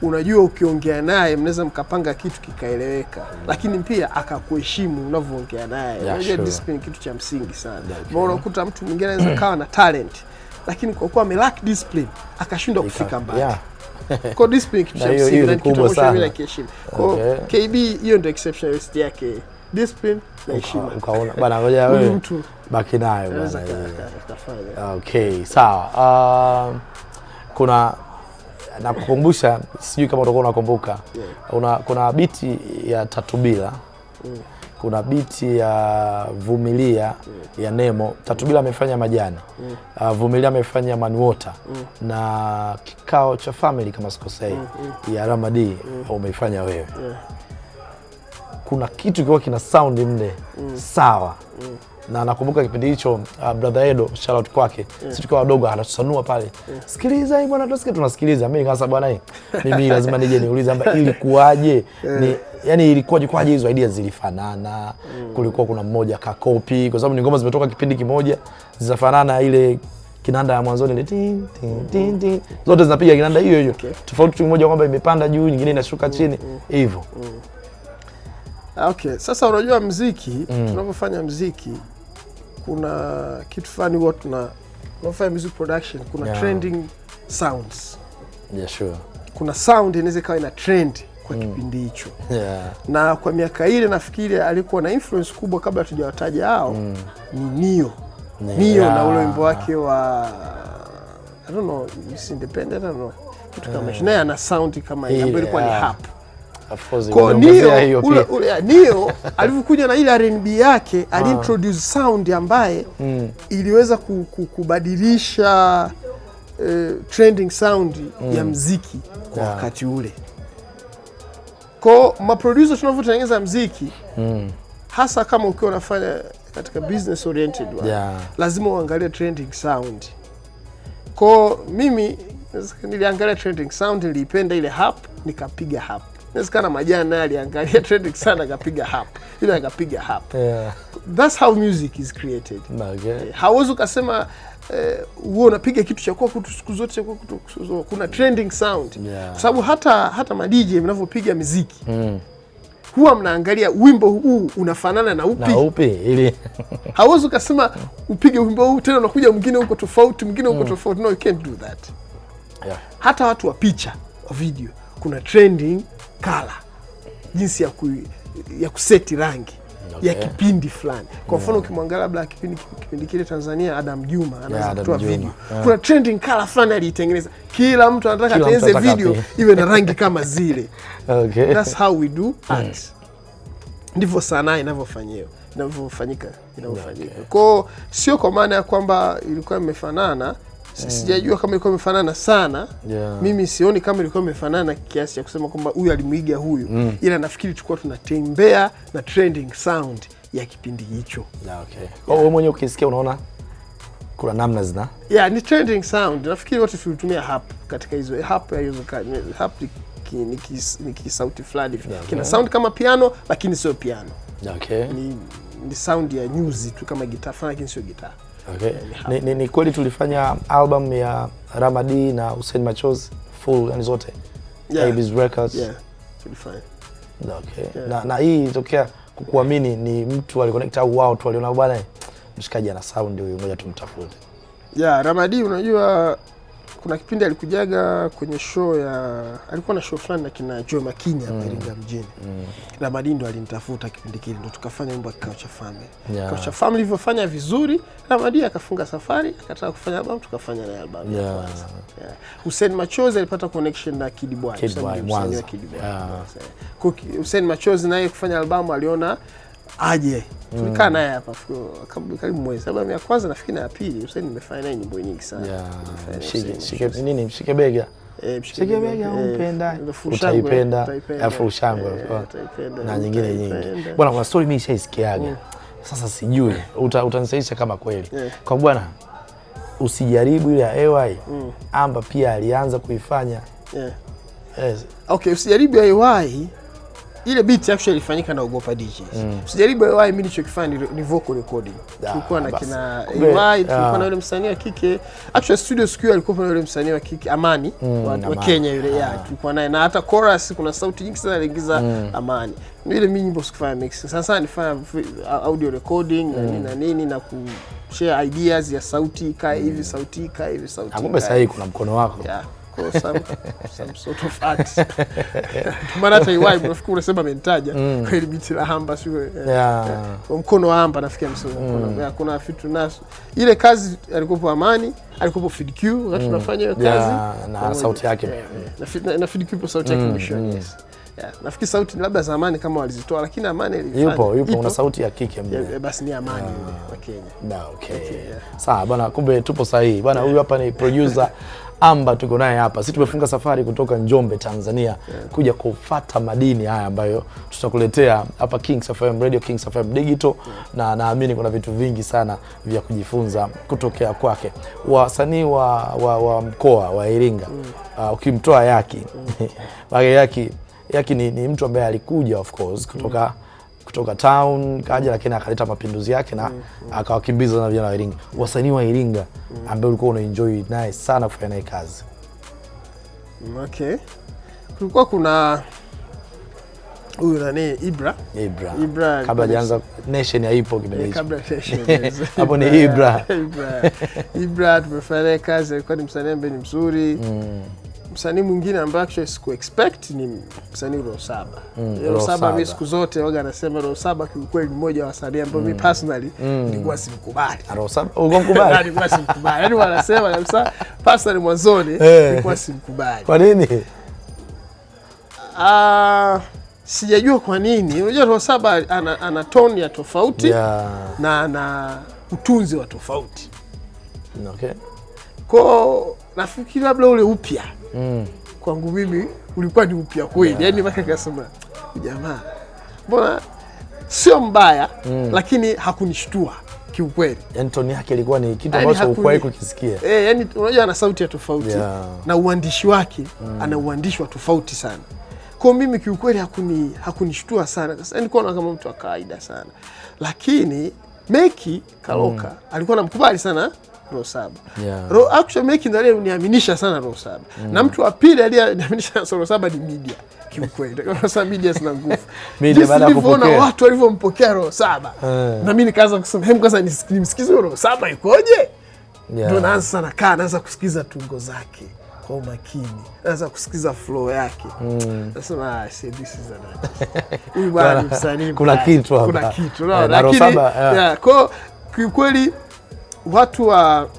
unajua ukiongea naye mnaweza mkapanga kitu kikaeleweka, lakini pia akakuheshimu unavyoongea naye. Unajua discipline kitu cha msingi sana. Maana unakuta mtu mwingine anaweza kawa na talent, lakini kwa kuwa amelack discipline akashindwa kufika mbali. Kwa discipline kitu cha msingi na kitu ambacho mimi nakiheshimu. Kwa KB hiyo ndio exceptionalist yake, discipline na heshima. Ukaona bana, ngoja wewe mtu baki nayo bana. Okay, sawa. Kuna na kukumbusha, sijui kama utakuwa unakumbuka, kuna biti ya Tatubila, kuna biti ya Vumilia ya Nemo. Tatubila amefanya Majani, Vumilia amefanya Manwater, na Kikao cha Family kama sikosei ya Ramadi umeifanya wewe. Kuna kitu kilikuwa kina sound mle sawa. Na nakumbuka kipindi hicho brother Edo, shout out kwake. Sisi tukiwa wadogo anatusanua pale. Sikiliza hii bwana, tunasikiliza. Mimi nikasema bwana mimi lazima nije niulize amba ilikuwaje? Yani ilikuwaje hizo idea zilifanana? Kulikuwa kuna mmoja kakopi kwa sababu ni ngoma zimetoka kipindi kimoja, zinafanana ile kinanda ya mwanzoni ile tin tin tin. Zote zinapiga kinanda hiyo. Tofauti tu moja kwamba imepanda juu, nyingine inashuka chini hivyo. Okay, sasa unajua muziki, tunapofanya muziki kuna kitu fulani huwa tunafanya music production, kuna trending sounds. Yeah, sure. Kuna sound inaweza ikawa ina trend kwa kipindi hicho. Na kwa miaka ile nafikiri alikuwa na influence kubwa kabla tujawataja hao ni Neo na ule wimbo wake wa I don't know, Miss Independent, I don't know. Kitu kama hicho. Naye ana sound kama hiyo ambayo ilikuwa ni rap. Of course. Kwa Neo alivyokuja na ile R&B yake, alintroduce sound ambaye iliweza kubadilisha trending sound ya muziki kwa wakati ule. Kwa maproducer tunavyotengeneza muziki, hasa kama ukiwa unafanya katika business oriented lazima uangalie trending sound. Kwa mimi niliangalia trending sound, nilipenda ile hap, nikapiga hap. Inawezekana Majani naye aliangalia trending sana akapiga hap. Ile akapiga hap. That's how music is created. Okay. Hauwezi ukasema wewe unapiga kitu cha kwa siku zote kuna trending sound. Kwa sababu hata ma DJ mnavyopiga muziki huwa mnaangalia wimbo huu unafanana na upi ili hauwezi ukasema upige wimbo huu tena unakuja mwingine huko tofauti, mwingine huko tofauti. No, you can't do that. Hata watu wa picha, wa video, kuna trending color, jinsi ya kuseti rangi ya kipindi fulani. Kwa mfano ukimwangalia labda kipindi kile Tanzania, Adam Juma anaanza kutoa video, kuna trending color fulani alitengeneza. Kila mtu anataka atengeneze video iwe na rangi kama zile. Okay. That's how we do art. Ndivyo sanaa inavyofanyika. Kwa sio kwa maana ya kwamba ilikuwa imefanana. Sijajua kama ilikuwa imefanana sana. Mimi sioni kama ilikuwa imefanana kiasi cha kusema kwamba huyu alimuiga huyu. Ila nafikiri tulikuwa tunatembea na trending sound ya kipindi hicho. Kwa wewe mwenyewe ukisikia unaona kuna namna zina? Ni trending sound. Nafikiri wote tulitumia hap katika hizo. Hap ni kisauti fulani. Kina sound kama piano lakini sio piano. Ni sound ya nyuzi tu kama gitaa fulani lakini sio gitaa. Okay. Ni kweli tulifanya album ya Ramadi na Hussein Machozi full yani zote. Abyss Records. Tulifanya. Okay. Na hii itokea kukuamini ni mtu aliconnect au wao tu waliona bwana mshikaji ana sound huyu, ngoja tumtafute. Ramadi unajua kuna kipindi alikujaga kwenye show alikuwa na show fulani na kina Joe Makinya hapa Iringa mjini. Ramadi ndo alinitafuta kipindi kile, ndo tukafanya wimbo Kikao cha Family. Kikao cha Family ilivyofanya vizuri, Ramadi akafunga safari, akataka kufanya album, tukafanya na album ya kwanza. Hussein Machozi alipata connection na Kid Boy, msanii wa Kid Boy. Kwa Hussein Machozi naye kufanya album aliona aje. Tulikaa naye hapa karibu mwezi. Album ya kwanza nafikiri na ya pili Hussein nimefanya naye nyimbo nyingi sana. Mshike bega umpenda, utaipenda, afu shangwe na nyingine nyingi. Bwana, kuna story mimi nishaisikiaga. Sasa sijui utanisaidisha kama kweli. Kwa bwana usijaribu ile ya AY. Amba pia alianza kuifanya. Okay, usijaribu ya AY. Ile beat actually ilifanyika na Ogopa DJs. Usijaribu AY, mimi nilichokifanya ni vocal recording. Tulikuwa na kina AY, tulikuwa na yule msanii wa kike. Actually studio siku alikuwa na yule msanii wa kike Amani wa Kenya yule tulikuwa naye, na hata chorus kuna sauti nyingi sana aliingiza Amani. Ile mimi nyimbo sikufanya mix. Sasa nilifanya audio recording na nini na kushare ideas ya sauti kae hivi, sauti kae hivi, sauti. Kumbe sasa hii kuna mkono wako. Some sort of art. Maana hata AY unafikiri unasema amentaja kwa ile beat la Hamba sio kwa mkono wa Hamba nafikia mkono. Kuna vitu naso. Ile kazi alikuwa Amani, alikuwa Fid Q wakati tunafanya hiyo kazi na sauti yake. Na Fid Q sauti yake mwisho. Nafikiri sauti labda zamani kama walizitoa lakini Amani ilifanya. Yupo una sauti ya kike mbele. Basi ni Amani wa Kenya. Sawa bwana, kumbe tupo sahihi. Bwana huyu hapa ni producer Amba, tuko naye hapa. Sisi tumefunga safari kutoka Njombe, Tanzania kuja kufuata madini haya ambayo tutakuletea hapa Kings FM Radio, Kings FM Digital na naamini kuna vitu vingi sana vya kujifunza kutokea kwake. Wasanii wa mkoa wa Iringa ukimtoa Yaki Yaki ni mtu ambaye alikuja of course kutoka town kaja, lakini akaleta mapinduzi yake na akawakimbiza na vijana wa Iringa. Wasanii wa Iringa ambao ulikuwa unaenjoy naye sana kufanya naye kazi. Okay. Kulikuwa kuna Huyu nani Ibra kabla hajaanza Nation haipo kipindi kabla Nation hapo ni Ibra tumefanya kazi, alikuwa ni msanii ambaye ni mzuri. Msanii mwingine ambaye actually siku expect ni msanii Roho Saba. Roho Saba mimi siku zote waga anasema Roho Saba kiukweli ni mmoja wa wasanii ambao mimi personally nilikuwa simkubali. Roho Saba uko mkubali? Nilikuwa simkubali. Yaani wanasema kabisa personally mwanzoni nilikuwa simkubali. Kwa nini? Sijajua kwa nini. Unajua Roho Saba ana tone ya tofauti na ana utunzi wa tofauti. Okay. Kwa nafikiri labda ule upya kwangu mimi ulikuwa ni upya kweli. Yaani mpaka akasema jamaa mbona sio mbaya lakini hakunishtua kiukweli. Yaani tone yake ilikuwa ni kitu ambacho hukuwahi kukisikia. Yaani unajua ana sauti ya tofauti na uandishi wake ana uandishi wa tofauti sana. Kwa mimi kiukweli hakunishtua sana. Sasa nilikuwa naona kama mtu wa kawaida sana. Lakini Meki Kaloka alikuwa anamkubali sana Roho Saba. Actually Meki ndiye aliniaminisha sana Roho Saba. Na mtu wa pili aliyeniaminisha Roho Saba ni media kiukweli. Kwa sababu media sina nguvu. Media baada ya kupokea watu walivyompokea Roho Saba. Na mimi nikaanza kusema hebu kwanza nimsikize Roho Saba ikoje? Ndio naanza sana naanza kusikiza tungo zake kwa umakini. Naanza kusikiza flow yake. Nasema this is huyu bwana msanii. Kuna kitu hapa. Kuna kitu. Lakini kwa kiukweli watu wa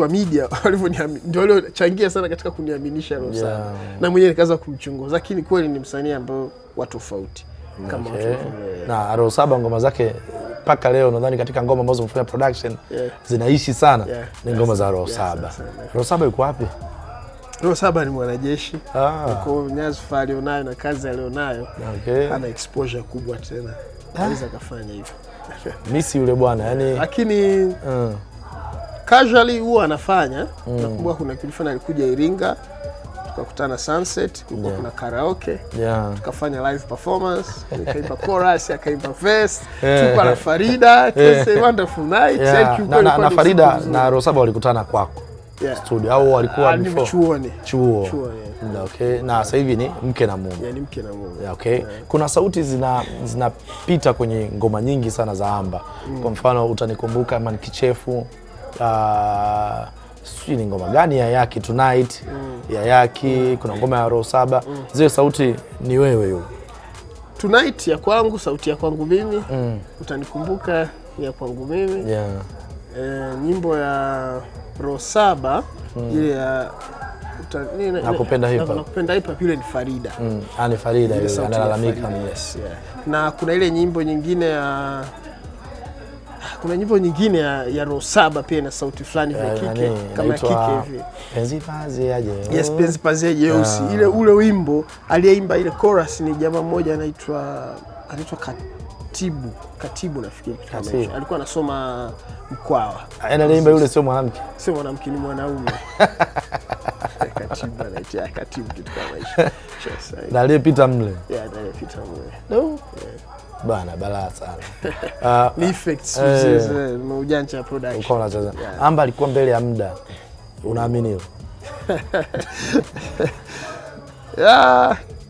media ndio waliochangia sana katika kuniaminisha Roho Saba. Na mwenyewe nikaanza kumchunguza, lakini kweli ni msanii ambao watu tofauti kama watu. Na Roho Saba ngoma zake mpaka leo nadhani katika ngoma ambazo mfanya production zinaishi sana ni ngoma za Roho Saba. Roho Saba yuko wapi? Roho Saba ni mwanajeshi. Yuko nyadhifa alionayo na kazi alionayo. Ana exposure kubwa tena. Anaweza kufanya hivyo. Misi yule bwana yani, lakini casually huwa anafanya. Nakumbuka kuna kilifanya alikuja Iringa, tukakutana Sunset, kuna karaoke, tukafanya live performance, nikaimba chorus, akaimba verse, tulikuwa na Farida, it was a wonderful night. Na Farida na Roho Saba walikutana kwako studio au walikuwa chuo? Okay. Na sasa hivi ni mke na mume. Ni mke na mume. Okay. Kuna sauti zinapita kwenye ngoma nyingi sana za Amba. Kwa mfano utanikumbuka Man Kichefu, sijui ni ngoma gani ya Yaki Tonight, ya Yaki, kuna ngoma ya Roho Saba. Zile sauti ni wewe yule. Tonight ya kwangu, sauti ya kwangu mimi. Utanikumbuka ya kwangu mimi. Nyimbo ya Roho Saba ile ya nakupenda hip hop ile ni Farida. Ni Farida yule analalamika. Na kuna ile nyimbo nyingine ya Roho Saba pia na sauti fulani ya kike kama kike hivi. Penzi Pazi aje. Penzi Pazi aje. Ile ule wimbo aliyeimba ile chorus ni jamaa mmoja anaitwa Katibu nafikiri kama hicho. Alikuwa anasoma Mkwawa. Anaimba yule sio mwanamke. Sio mwanamke, ni mwanaume. Katibu anaitwa Katibu kitu kama hicho. Na aliyepita mle. Aliyepita mle. Bana balaa sana. Ni effects ujanja wa production. Uko unacheza. Amba alikuwa mbele ya muda. Unaamini hilo?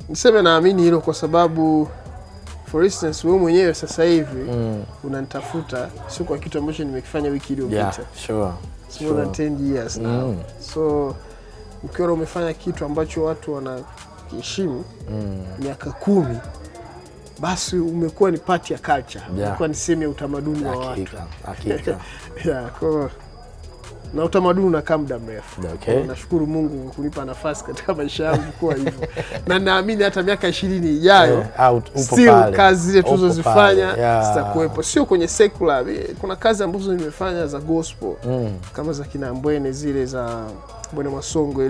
Niseme naamini hilo kwa sababu for instance wewe mwenyewe sasa hivi unanitafuta sio kwa kitu ambacho nimekifanya wiki iliyopita. It's more than 10 years now. So ukiwa umefanya kitu ambacho watu wanaheshimu miaka 10, basi umekuwa ni part ya culture. Umekuwa ni sehemu ya utamaduni wa watu. Hakika. Na utamaduni unakaa muda mrefu. Nashukuru Mungu kwa kunipa nafasi katika maisha yangu kuwa hivyo. Na naamini hata miaka 20 ijayo still kazi zile tulizozifanya zitakuwepo. Sio kwenye secular, kuna kazi ambazo nimefanya za gospel kama za kina Mbwene, zile za Mbwene Masongo,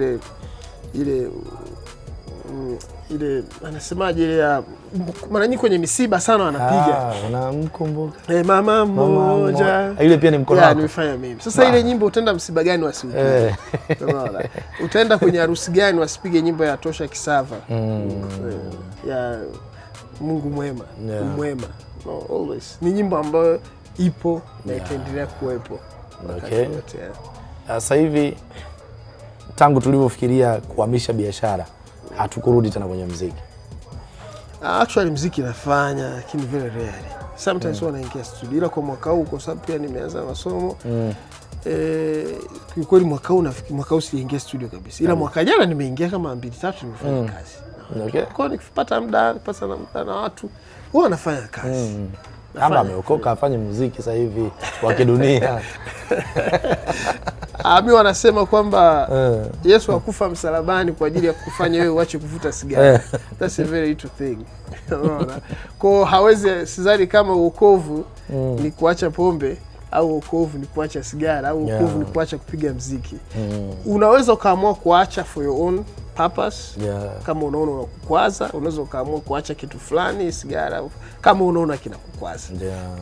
ile anasemaje ile ya mara nyingi kwenye misiba sana wanapiga. Unamkumbuka mama mmoja. Ile pia ni mkono wako. Nimefanya mimi. Sasa ile nyimbo utaenda msiba gani wasipige? Utaenda kwenye harusi gani wasipige nyimbo ya Tosha Kisava? Ya Mungu mwema, mwema. Always. Ni nyimbo ambayo ipo na itaendelea kuwepo. Sasa hivi tangu tulivyofikiria kuhamisha biashara hatukurudi tena kwenye muziki. Actually muziki nafanya lakini very rarely. Sometimes huwa naingia studio, ila kwa mwaka huu kwa sababu pia nimeanza masomo kwa kweli mwaka huu sijaingia studio kabisa, ila mwaka jana nimeingia kama 2-3 nimefanya kazi. Okay. Kwa nikipata muda na watu huwa nafanya kazi. Ama ameokoka afanye muziki sasa hivi wa kidunia. Mimi wanasema kwamba Yesu hakufa msalabani kwa ajili ya kufanya wewe uache kuvuta sigara. That's a very little thing. Kwa hawezi, sidhani kama wokovu ni kuacha pombe au wokovu ni kuacha sigara au wokovu ni kuacha kupiga muziki. Unaweza ukaamua kuacha for your own purpose. Kama unaona unakukwaza, unaweza ukaamua kuacha kitu fulani, sigara, kama unaona kinakukwaza.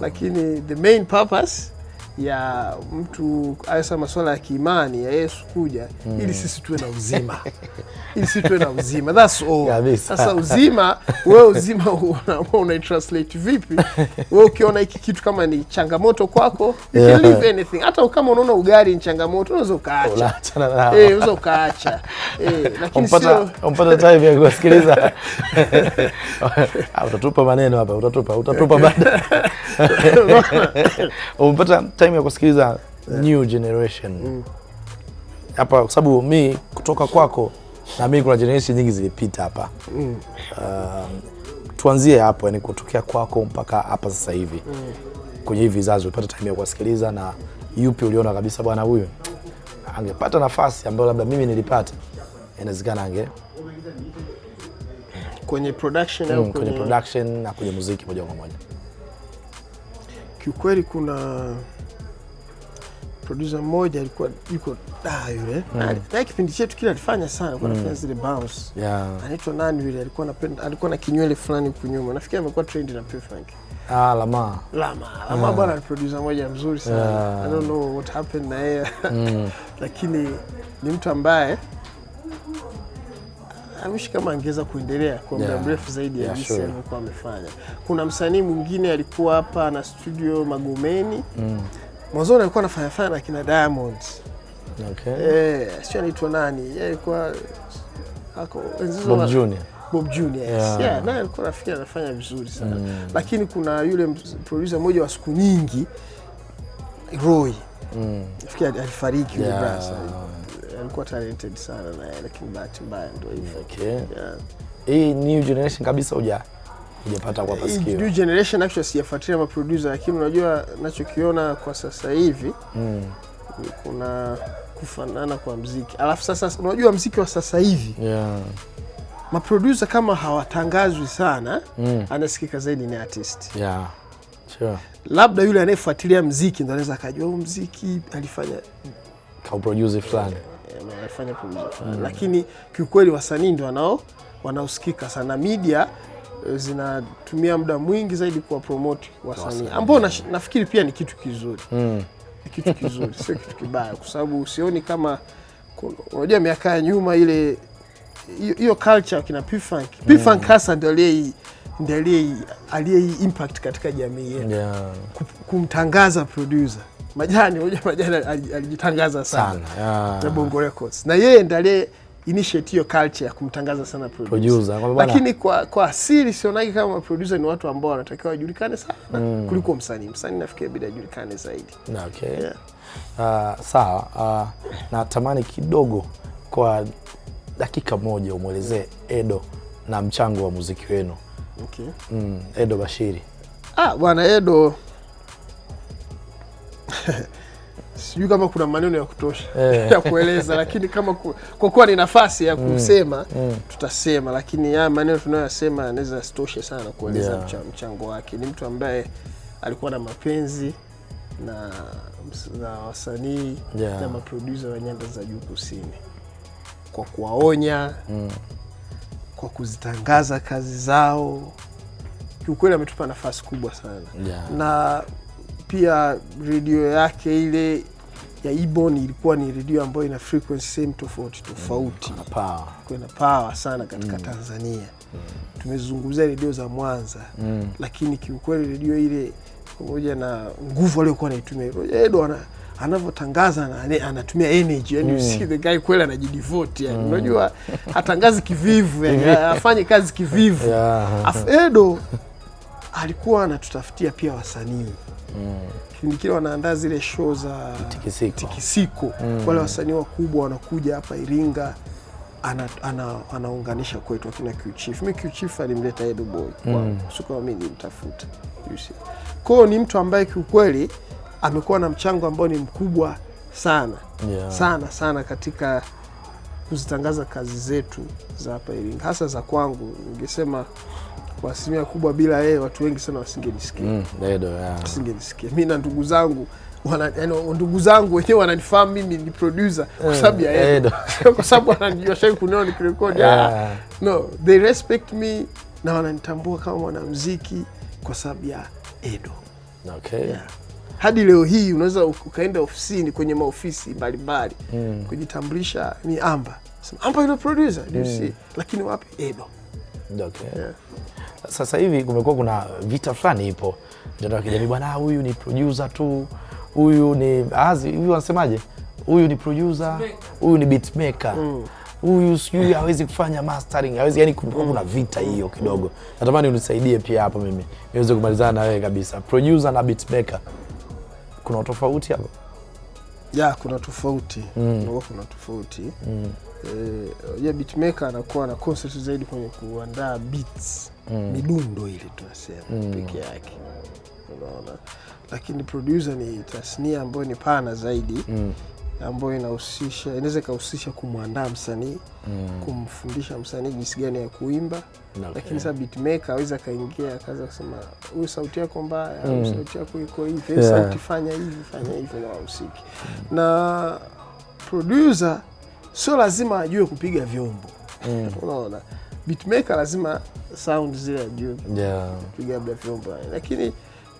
Lakini the main purpose ya mtu hasa masuala ya kiimani ya Yesu kuja ili sisi tuwe na uzima. Ili sisi tuwe na uzima. That's all. Sasa uzima, wewe uzima una translate vipi? Wewe ukiona hiki kitu kama ni changamoto kwako, you can leave anything. Hata kama unaona ugali ni changamoto, unaweza ukaacha. Unaweza ukaacha. Lakini sio umpata time ya kusikiliza. Utatupa maneno hapa, utatupa baada. Umpata time ya kusikiliza new generation. Hapa kwa sababu mimi kutoka kwako na mimi kuna generation nyingi zilipita hapa. Tuanzie hapo, yani kutokea kwako mpaka hapa sasa hivi. Kwenye hivi vizazi upata time ya kusikiliza, na yupi uliona kabisa bwana huyu angepata nafasi ambayo labda mimi nilipata, inawezekana kwenye production au kwenye production na kwenye muziki moja kwa moja? Kiukweli kuna producer mmoja alikuwa yuko yule. Na kipindi chetu kile alifanya sana kwa nafanya zile bounce. Anaitwa nani yule, alikuwa na kinywele fulani huko nyuma. Nafikiri amekuwa trend na P-Funk. Lama bwana ni producer mmoja mzuri sana. I don't know what happened na yeye. Lakini ni mtu ambaye amishi kama angeza kuendelea kwa muda mrefu zaidi ya jinsi alivyokuwa amefanya. Kuna msanii mwingine alikuwa hapa na studio Magomeni. Mwanzoni alikuwa anafanya na kina Diamond. Sio anaitwa nani? Yeye alikuwa Bob Junior. Naye alikuwa nafikiri anafanya vizuri sana. Lakini kuna yule producer mmoja wa siku nyingi, Roy. Nafikiri alifariki yule brother. Alikuwa talented sana naye, lakini bahati mbaya ndio hivyo. Hii new generation kabisa hujapata kwa pasikio. New generation actually siyafuatilia ma producer, lakini unajua ninachokiona kwa sasa hivi kuna kufanana kwa muziki. Alafu sasa unajua muziki wa sasa hivi ma producer kama hawatangazwi sana, anasikika zaidi ni artist. Labda yule anayefuatilia muziki ndio anaweza akajua huu muziki alifanya kwa producer fulani. Anafanya producer fulani. Lakini kiukweli wasanii ndio wanaosikika sana. Media zinatumia muda mwingi zaidi kwa promote wasanii, ambao nafikiri pia ni kitu kizuri. Ni kitu kizuri, sio kitu kibaya, kwa sababu usioni kama unajua miaka ya nyuma ile hiyo culture kina P-Funk hasa ndio aliye impact katika jamii yetu. Kumtangaza producer Majani alijitangaza sana na Bongo Records, na yeye ndiye initiate hiyo culture ya kumtangaza sana producer. Lakini kwa asili sionagi kama producer ni watu ambao wanatakiwa wajulikane sana kuliko msanii. Msanii nafikiri bila ajulikane zaidi. Sawa. Natamani kidogo kwa dakika moja umuelezee Edo na mchango wa muziki wenu. Edo Bashiri. Bwana Edo sijui kama kuna maneno ya kutosha ya kueleza, lakini kama kwa kuwa ni nafasi ya kusema tutasema, lakini ya maneno tunayosema yanaweza sitoshe sana kueleza mchango wake. Ni mtu ambaye alikuwa na mapenzi na wasanii na maproducer wa nyanda za juu kusini, kwa kuwaonya, kwa kuzitangaza kazi zao. Kiukweli ametupa nafasi kubwa sana. Na pia radio yake ile ya Ibon ilikuwa ni radio ambayo ina frequency same tofauti. Kuna power sana katika Tanzania. Tumezungumzia radio za Mwanza, lakini kiukweli radio ile pamoja na nguvu aliyokuwa anaitumia, Edo anavyotangaza anatumia energy, yani you see the guy kweli anajidevote, yani unajua hatangazi kivivu, yani afanye kazi kivivu. Edo alikuwa anatutafutia pia wasanii. Kipindi kile wanaandaa zile show za Tikisiko. Wale wasanii wakubwa wanakuja hapa Iringa, anaunganisha kwetu akina Q-Chief. Mimi Q-Chief alimleta Edo Boy kwa sio mimi nimtafuta. You see. Kwa ni mtu ambaye kiukweli amekuwa na mchango ambao ni mkubwa sana. Sana katika kuzitangaza kazi zetu za hapa Iringa, hasa za kwangu. Ningesema kwa asilimia kubwa bila yeye watu wengi sana wasingenisikia. Wasingenisikia. Mimi na ndugu zangu ndugu zangu wenyewe wananifahamu mimi ni producer kwa sababu ya Edo. Kwa sababu wananijua shai kuniona nikirekodi. No, they respect me na wananitambua kama mwanamuziki kwa sababu ya Edo. Hadi leo hii unaweza ukaenda ofisini, kwenye maofisi mbalimbali kujitambulisha, ni Amba. Amba yule producer, you see. Lakini wapi Edo? Sasa hivi kumekuwa kuna vita fulani ipo. Ndio wakijamii bwana, huyu ni producer tu. Huyu ni hivi wanasemaje? Huyu ni producer, huyu ni beat maker. Huyu sijui hawezi kufanya mastering, hawezi, yani kuna vita hiyo kidogo. Natamani unisaidie pia hapo mimi niweze kumalizana na wewe kabisa. Producer na beat maker, kuna tofauti hapo? Kuna tofauti. Kuna tofauti. Beat maker anakuwa na concept zaidi kwenye kuandaa beats, midundo ile tunasema peke yake. Unaona? Lakini producer ni tasnia ambayo ni pana zaidi, ambayo inaweza kuhusisha kumwandaa msanii, kumfundisha msanii jinsi gani ya kuimba. Lakini sasa beat maker hawezi kaingia akaanza kusema huyu sauti yako mbaya, au sauti yako iko hivi, sauti fanya hivi na wahusiki. Na producer sio lazima ajue kupiga vyombo. Unaona? Beat maker lazima sound zile ajue kupiga vyombo. Lakini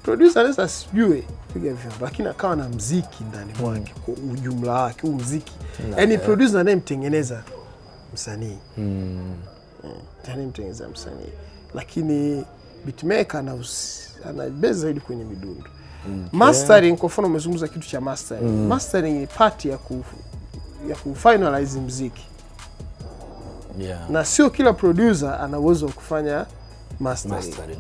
producer anaweza asijue kupiga vyombo, lakini akawa na muziki ndani mwake kwa ujumla wake, huu muziki. Yaani producer anayemtengeneza msanii. Anayemtengeneza msanii. Lakini beat maker anabeza zaidi kwenye midundo. Mastering, kwa mfano umezungumza kitu cha mastering. Mastering ni part ya kufinalize muziki. Na sio kila producer ana uwezo wa kufanya mastering.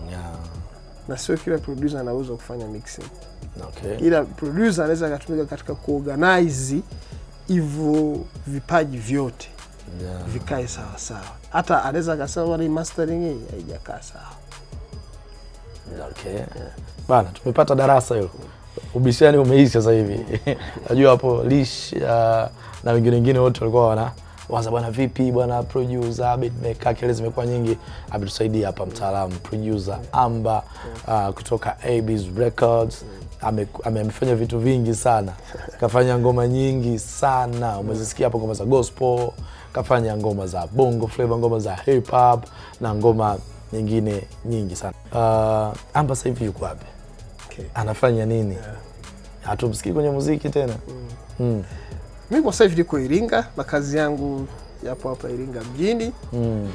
Na sio kila producer ana uwezo wa kufanya mixing. Ila producer anaweza kutumika katika kuorganize hivyo vipaji vyote vikae sawa. Hata anaweza akasema ni mastering hii haijakaa sawa. Bana, tumepata darasa hilo. Ubishani umeisha sasa hivi. Najua hapo Lish na wengine wote walikuwa waza bwana vipi bwana producer, beat maker, kelele zimekuwa nyingi. Ametusaidia hapa mtaalamu producer Amba kutoka Abyss Records. Amefanya vitu vingi sana. Kafanya ngoma nyingi sana. Umezisikia hapo, ngoma za gospel, kafanya ngoma za bongo flavor, ngoma za hip hop na ngoma nyingine nyingi sana. Amba sasa hivi yuko wapi? Anafanya nini? Hatumsikii kwenye muziki tena. Mimi kwa sasa hivi niko Iringa na kazi yangu yapo hapa Iringa mjini,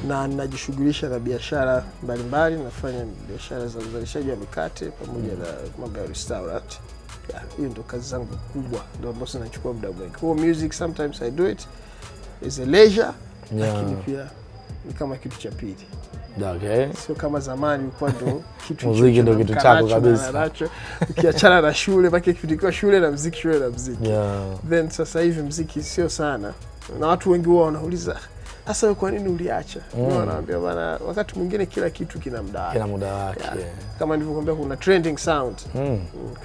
na ninajishughulisha na biashara mbalimbali. Nafanya biashara za uzalishaji wa mikate pamoja na mambo ya restaurant. Hiyo ndio kazi zangu kubwa, ndio ambazo zinachukua muda mwingi. Kwa music sometimes I do it as a leisure, lakini pia ni kama kitu cha pili. Sio kama zamani ulikuwa ndo kitu muziki ndio kitu chako kabisa. Ukiachana na shule, baki kitu shule na muziki, shule na muziki. Then sasa hivi muziki sio sana. Na watu wengi wao wanauliza, "Sasa kwa nini uliacha?" Wanaambia bana, wakati mwingine kila kitu kina muda wake. Kila muda wake. Kama nilivyokuambia kuna trending sound.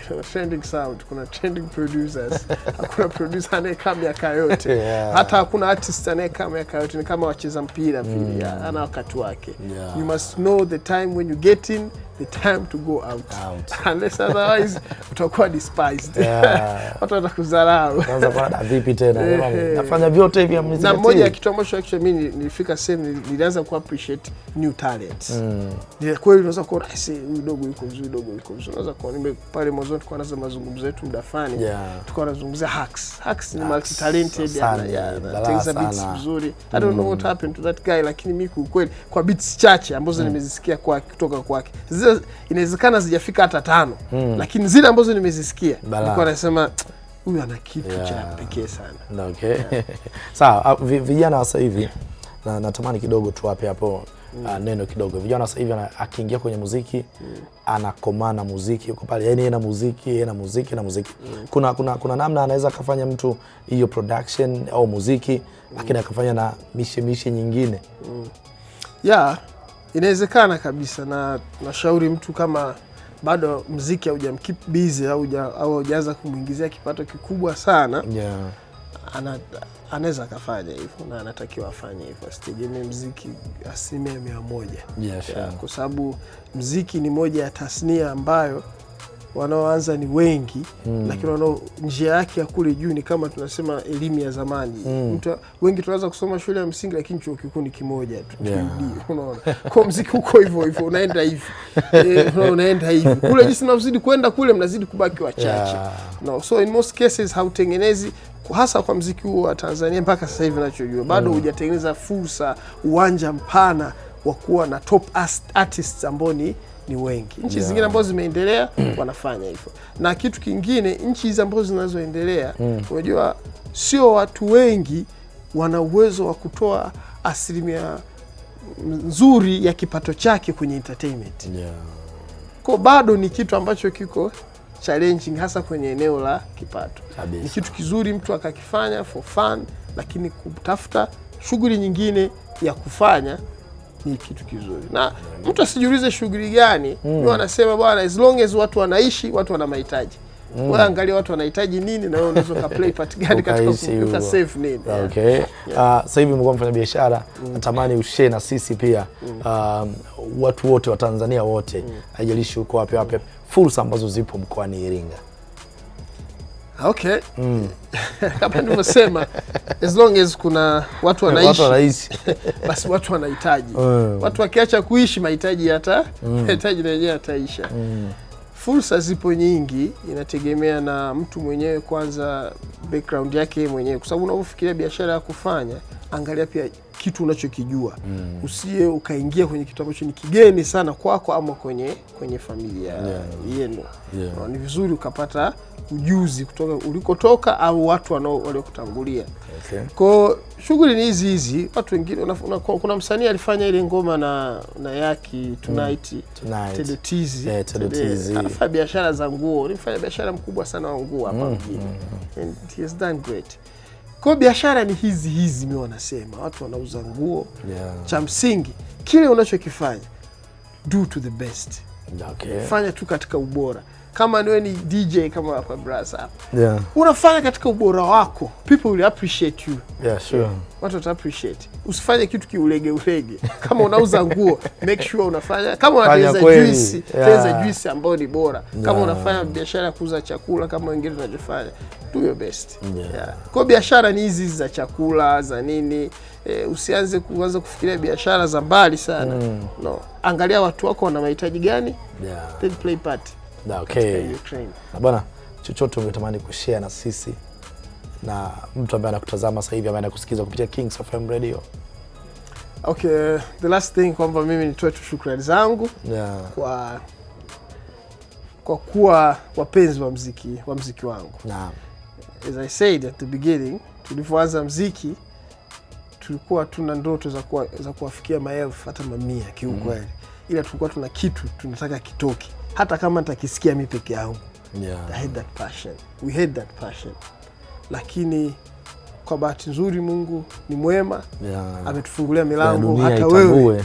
Kuna trending sound, kuna trending producers. Hakuna producer anayekaa miaka yote. Hata hakuna artist anayekaa miaka yote, ni kama wacheza mpira vile. Ana wakati wake. You must know the time when you get in, the time to go out. Unless otherwise utakuwa despised. Watu watakudharau. Kwanza kwa vipi tena? Nafanya vyote hivi muziki. Na moja ya kitu ambacho actually mimi nilifika sehemu nilianza ku appreciate new talents. Ni kweli unaweza kuona huyu dogo yuko vizuri, dogo yuko vizuri. Unaweza kuona pale mwanzo tulikuwa naanza mazungumzo yetu muda fulani. Tulikuwa tunazungumzia Hacks ni multi talented, anatengeza beats vizuri. I don't know what happened to that guy, lakini mimi kwa kweli kwa beats chache ambazo nimezisikia kutoka kwake, inawezekana zijafika hata 5, lakini zile ambazo nimezisikia nilikuwa nasema huyu ana kitu cha pekee sana. Okay. Sawa, vijana wa sasa hivi na natamani kidogo tu hapo neno kidogo. Vijana sasa hivi akiingia kwenye muziki anakomana muziki yuko pale, yani yeye na muziki. Kuna namna anaweza kufanya mtu hiyo production au muziki lakini akafanya na mishe nyingine. Inawezekana kabisa, na nashauri mtu kama bado muziki haujamkeep busy au hujaanza kumuingizia kipato kikubwa sana, anaweza kafanya hivyo na anatakiwa afanye hivyo, asitegemee muziki 100%. Kwa sababu muziki ni moja ya tasnia ambayo wanaoanza ni wengi, lakini njia yake ya kule juu ni kama tunasema elimu ya zamani. Mtu wengi tunaanza kusoma shule ya msingi lakini chuo kikuu ni kimoja tu. Unaona? Kwa muziki huko hivyo unaenda hivi. Unaenda hivi. Kule jinsi mnazidi kwenda kule mnazidi kubaki wachache. So in most cases hautengenezi, hasa kwa muziki huo wa Tanzania mpaka sasa hivi ninachojua bado hujatengeneza fursa, uwanja mpana wa kuwa na top artists ambao ni wengi. Nchi zingine ambazo zimeendelea wanafanya hivyo. Na kitu kingine, nchi hizi ambazo zinazoendelea, unajua sio watu wengi wana uwezo wa kutoa asilimia nzuri ya kipato chake kwenye entertainment. Kwa bado ni kitu ambacho kiko challenging, hasa kwenye eneo la kipato. Ni kitu kizuri mtu akakifanya for fun, lakini kutafuta shughuli nyingine ya kufanya ni kitu kizuri. Na mtu asijiulize shughuli gani. Mimi wanasema bwana, as long as watu wanaishi, watu wana mahitaji. Wewe angalia watu wanahitaji nini na wewe unaweza ka play part gani katika kuka save nini. Okay. Sasa hivi mko mfanya biashara, natamani ushare na sisi pia watu wote wa Tanzania wote, haijalishi uko wapi fursa ambazo zipo mkoani Iringa. Okay. Kama nilivyosema, as long as kuna watu wanaishi, basi watu wanahitaji. Watu wakiacha kuishi, mahitaji mahitaji na yenyewe yataisha. Fursa zipo nyingi, inategemea na mtu mwenyewe kwanza, background yake mwenyewe. Kwa sababu unapofikiria biashara ya kufanya, angalia pia kitu unachokijua. Usije ukaingia kwenye kitu ambacho ni kigeni sana kwako ama kwenye familia yenu. Ni vizuri ukapata ujuzi kutoka ulikotoka au watu waliokutangulia. Kwa shughuli ni hizi watu wengine. Kuna msanii alifanya ile ngoma na Yaki Tonight. Tedetizi. Anafanya biashara za nguo. Alifanya biashara mkubwa sana wa nguo hapa mjini. And he has done great. Kwa biashara ni hizi mimi wanasema watu wanauza nguo. Cha msingi kile unachokifanya, do to the best. Fanya tu katika ubora. Kama wewe ni DJ kama hapa brother hapa, unafanya katika ubora wako, people will appreciate you. Watu wata appreciate. Usifanye kitu kiulege. Kama unauza nguo, make sure unafanya. Kama unauza juice ambayo ni bora. Kama unafanya biashara ya kuuza chakula kama wengine wanajifanya, do your best. Kwa biashara ni hizi za chakula za nini, usianze kufikiria biashara za mbali sana. No, angalia watu wako wana mahitaji gani, then play part. Okay. Na bwana, chochote ungetamani kushare na sisi na mtu ambaye anakutazama sasa hivi, ambaye anakusikiza kupitia Kings FM Radio? Okay, the last thing kwamba mimi nitoe tu shukrani zangu kwa kuwa wapenzi wa muziki wangu. As I said at the beginning, tulipoanza muziki tulikuwa tuna ndoto za kuwafikia maelfu hata mamia kiukweli. Ila tulikuwa tuna kitu tunataka kitoke, hata kama nitakisikia mimi peke yangu. I had that passion. We had that passion. Lakini kwa bahati nzuri Mungu ni mwema. Ametufungulia milango hata wewe.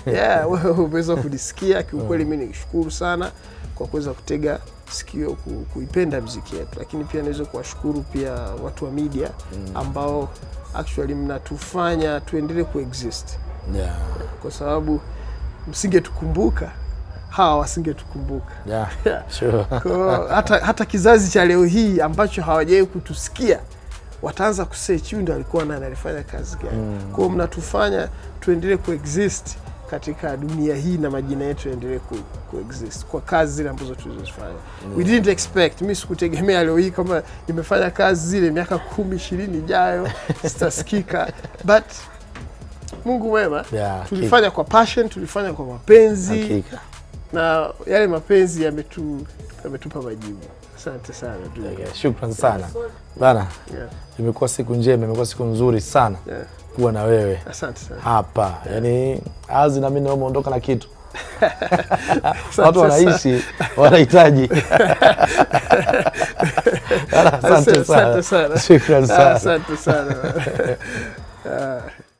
Wewe umeweza kunisikia. Kiukweli mimi nishukuru sana kwa kuweza kutega sikio kuipenda muziki yetu. Lakini pia naweza kuwashukuru pia watu wa media ambao actually mnatufanya tuendelee kuexist. Kwa sababu msingetukumbuka, hawa wasingetukumbuka. Hata kizazi cha leo hii ambacho hawajawahi kutusikia wataanza kusearch yule alikuwa anafanya kazi gani. Kwa mnatufanya tuendelee kuexist katika dunia hii na majina yetu yaendelee kuexist kwa kazi zile ambazo tulizofanya. We didn't expect, mimi sikutegemea leo hii kama nimefanya kazi zile miaka 10-20 ijayo zitasikika, but Mungu mwema. Tulifanya kwa passion, tulifanya kwa mapenzi. Na yale mapenzi yametupa majibu. Asante sana. Shukrani sana bana. Imekuwa siku njema, imekuwa siku nzuri sana kuwa na wewe. Asante sana. Hapa. Yaani Azi na mimi umeondoka na kitu. Watu wanaishi, wanahitaji. Asante sana. Asante sana. Shukrani sana. Asante sana.